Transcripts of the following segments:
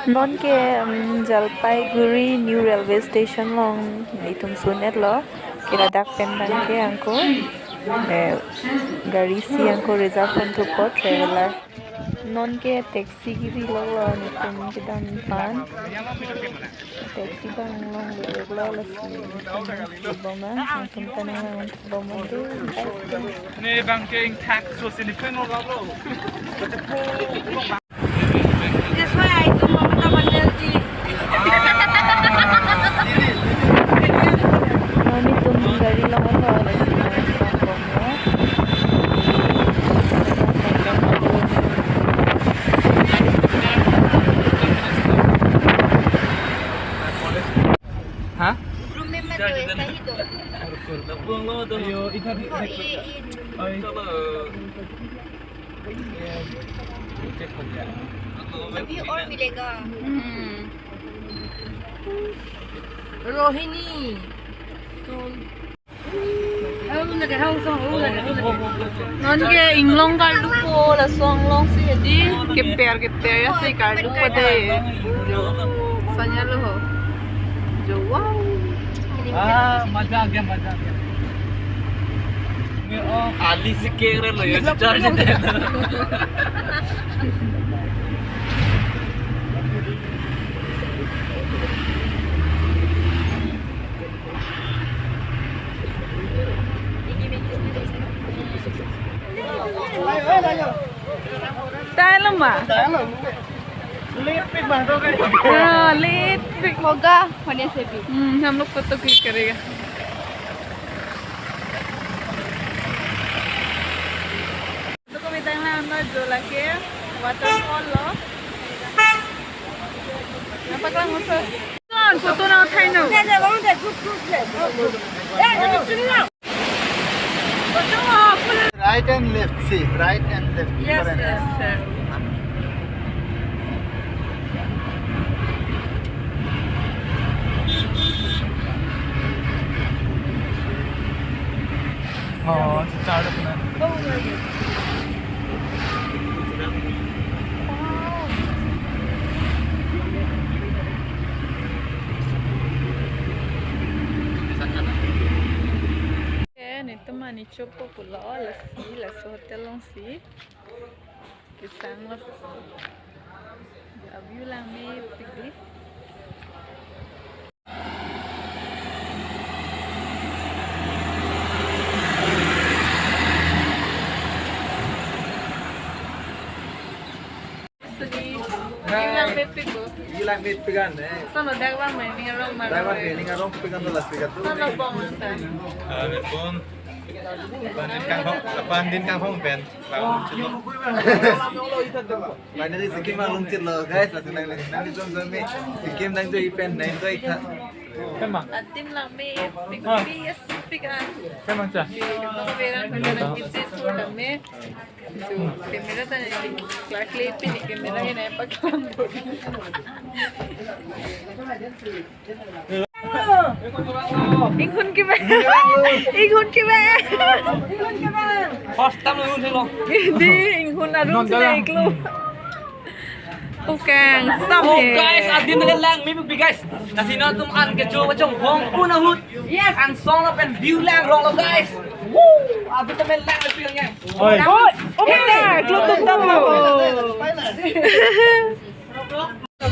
Non ke Jalpaiguri New Railway Station long nitum sunet lo kira dak pendang ke angko gari si angko reserve untuk po traveler non ke taxi giri lo nitum kidan pan taxi bang long lo la si nitum boma nitum tanang untuk boma tu ne bang ke ing tax so sin pen lo lo That's why I don't want to come energy. Noni tum gari long lo la si nitum boma हाँ Room member जो ऐसा ही दो. यो इधर चलो check हो गया अभी और मिलेगा. Rohini. non ke inglong kar lu po la song long si di keper ya si kar lu po de sanya lo ho jo wow मजा आ गया ये ओ आली से केक रे लो ये चार्ज दे tai lắm à लेट पे बांधो गाड़ी हाँ लेट होगा होने से भी. हम लोग फोटो क्लिक करेगा तो को बिताएं ना अंदर जो लगे वाटरफॉल लो यहाँ पर क्या होता है कौन फोटो ना उठाई ना Right and left, see, right and left. yes yes sir हाँ चार्ज अपना nito manicho popular la si la hotel long si kisang la view lang may pigdi lang may pigo Ilang meet pegan, eh. sano dagwa may ngarong Driver training arong pegan to las pegan tu. sano bong sa Betul. Pandin kang hong pen. Finally Sikkim alung chilo guys, lasu nang nang jom jom me. Sikkim nang jo ipen nang jo ikha. Kemang. atim lang may pigo yes pigan Kemang cha. Kamera kamera किसी छोड़ में जो camera था class ले पे नहीं camera ये नहीं पकड़ इंगुन की बे First time lu nung lo. di ingun arum sila iklo bukan stop Oh guys, adin na lang, may big guys. Nasino tum an ke jo chong hong una hut. Yes, ang song up and view lang long guys. Woo! Adin na lang na feel niya. Oi. okay na klub tum mo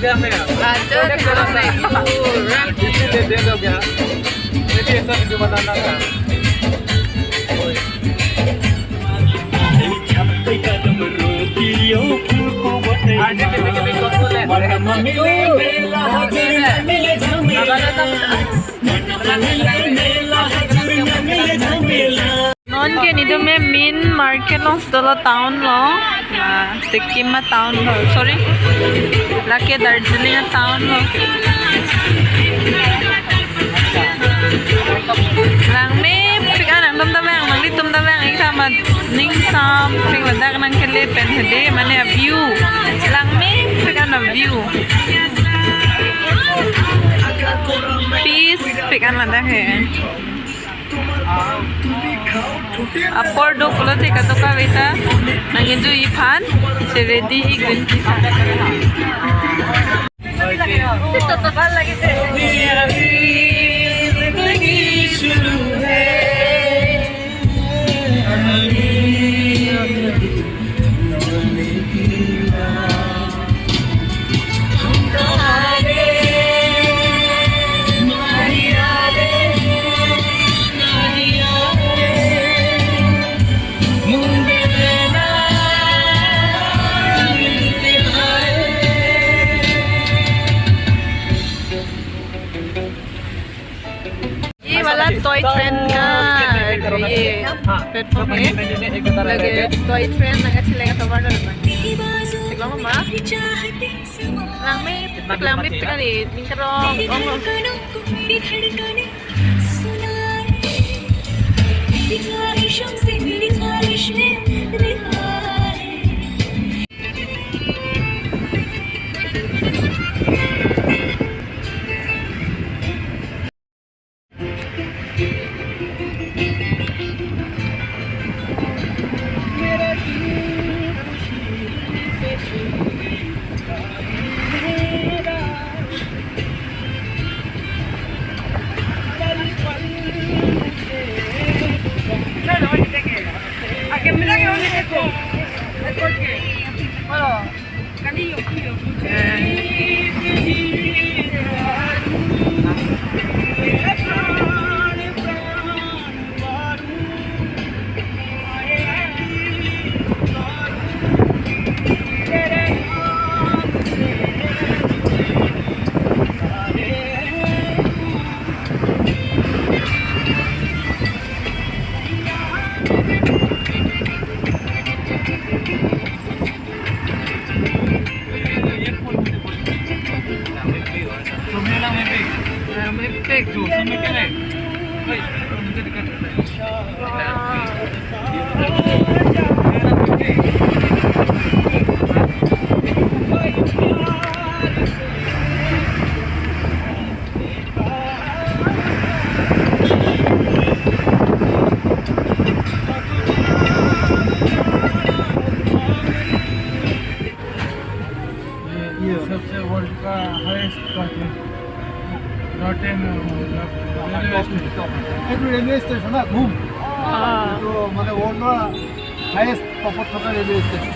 Gaya me. aja kalau na Rap de do gaya. Jadi ऐसा video बनाना था. non ke ni do me main market long stolo town lo Sikkim ma town lo sorry lake Darjeeling town lo lang me pikan ang dam bang mang litum da bang ikha ma ning sam ping la dak nang kele pen hede mane a view lang me pikan a view peace pikan la dak hai upper do pulo te ka to ka beta nang ju ifan se ready hi gun platform ini lagi toy train lagi cilek atau mana lepas tiklang mama langmit kali tingkerong ये सबसे world का highest railway station है घूम तो मतलब world का highest पपथर railway station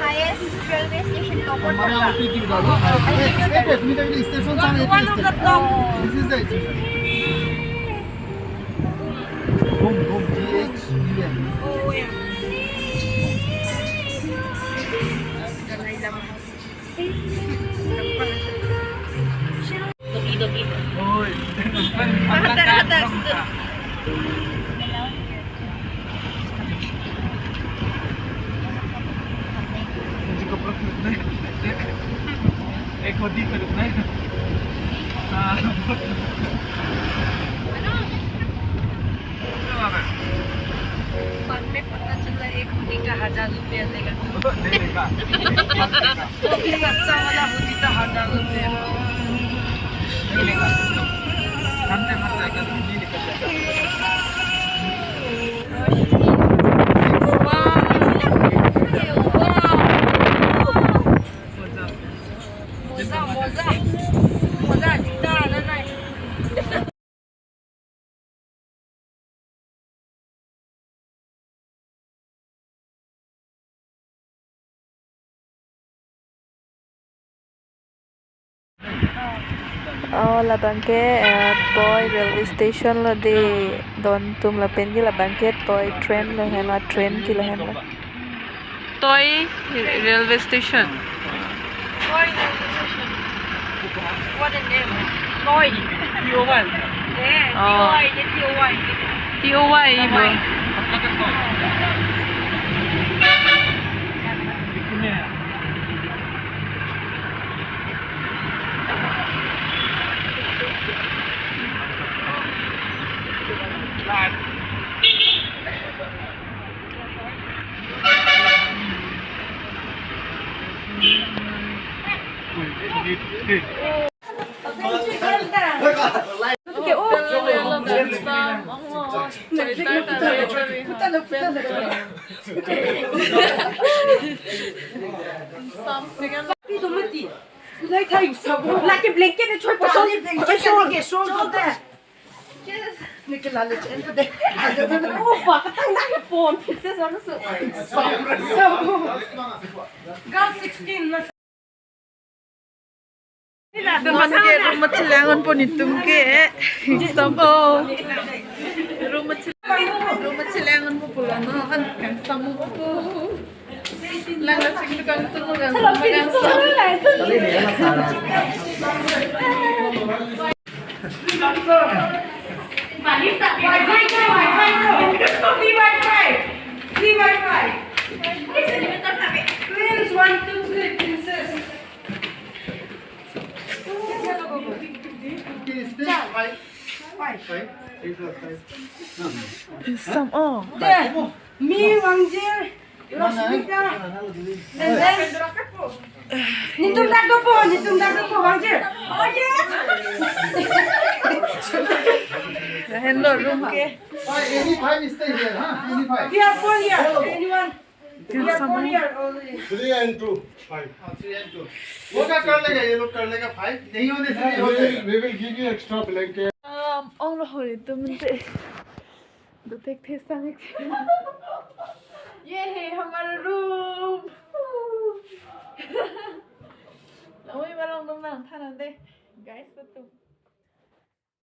Highest railway station हमारे यहाँ पे की बता दो station this is the station Ghum Ghum GHUM Oh, yeah. ओए एक होती पे रुकना है बाद में पता चला एक होती का 1000 रुपया देगा देगा वो भी सस्ता वाला होती था 1000 रुपया मिलेगा घंटे मत जाएगा नहीं निकल जाएगा मोजा जितना आना ना la bangke toy railway station la de don tum la pen ki la bangke toy train la hen la train ki la hen la toy railway station What the name? Toy. T-O-Y Yeah, Oh. T-O-Y. TOY ibo Like a blanket and try to solve it. Just solve that. Oh, bakit ang nakipon? Princess, ano sa... Got 16 na. Nonke rumah cilangan pun itum ke samo rumah cilangan po pula no kan samo po langas sing kan tu kan sama kan Malita, Twins, 1, 2, 3, princess. Okay, stay. Five. Eight plus five. Some oh. There. Me, Wangjir, Roshmika, and then Nitung Dago po, Wangjir. Oh yes. Hello room ke. Any five stay here, huh? Any five. We have 4 here. Anyone? We have 4 Someone. here already. 3 and 2. 5. 3 and 2. वो क्या कर लेगा ये लोग कर लेगा 5 नहीं होने से नहीं होते we will give you extra blanket Ông là hồi tôi mình sẽ được thích thế sang